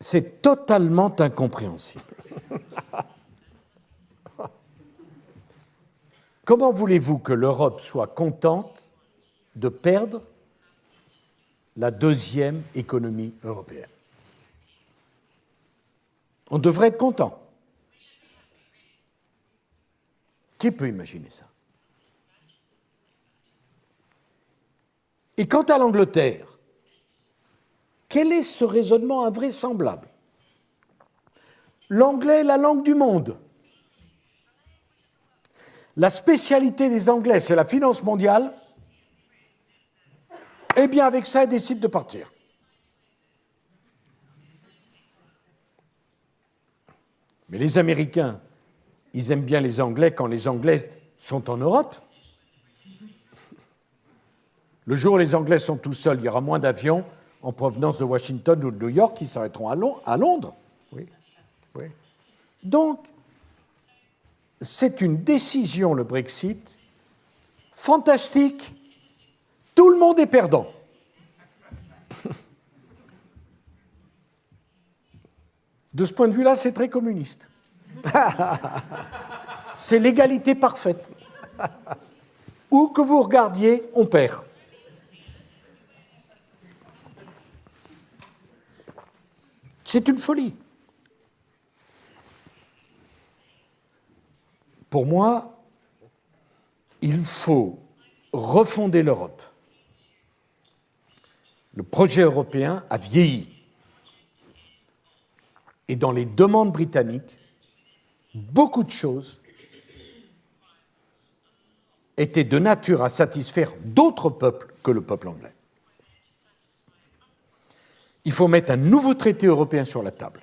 C'est totalement incompréhensible. Comment voulez-vous que l'Europe soit contente de perdre la deuxième économie européenne? On devrait être content. Qui peut imaginer ça? Et quant à l'Angleterre, quel est ce raisonnement invraisemblable? L'anglais est la langue du monde. La spécialité des Anglais, c'est la finance mondiale. Eh bien, avec ça, ils décident de partir. Mais les Américains, ils aiment bien les Anglais quand les Anglais sont en Europe. Le jour où les Anglais sont tout seuls, il y aura moins d'avions en provenance de Washington ou de New York qui s'arrêteront à Londres. Oui. Oui. Donc, c'est une décision, le Brexit, fantastique. Tout le monde est perdant. De ce point de vue-là, c'est très communiste. C'est l'égalité parfaite. Où que vous regardiez, on perd. C'est une folie. Pour moi, il faut refonder l'Europe. Le projet européen a vieilli. Et dans les demandes britanniques, beaucoup de choses étaient de nature à satisfaire d'autres peuples que le peuple anglais. Il faut mettre un nouveau traité européen sur la table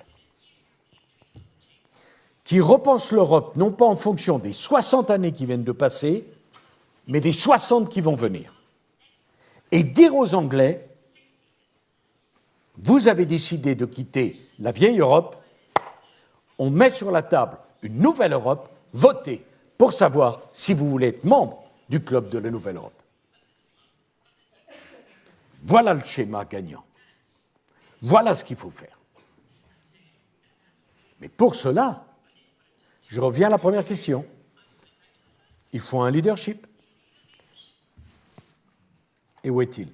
qui repense l'Europe non pas en fonction des 60 années qui viennent de passer, mais des 60 qui vont venir. Et dire aux Anglais, vous avez décidé de quitter la vieille Europe, on met sur la table une nouvelle Europe, votez pour savoir si vous voulez être membre du club de la nouvelle Europe. Voilà le schéma gagnant. Voilà ce qu'il faut faire. Mais pour cela, je reviens à la première question. Il faut un leadership. Et où est-il ?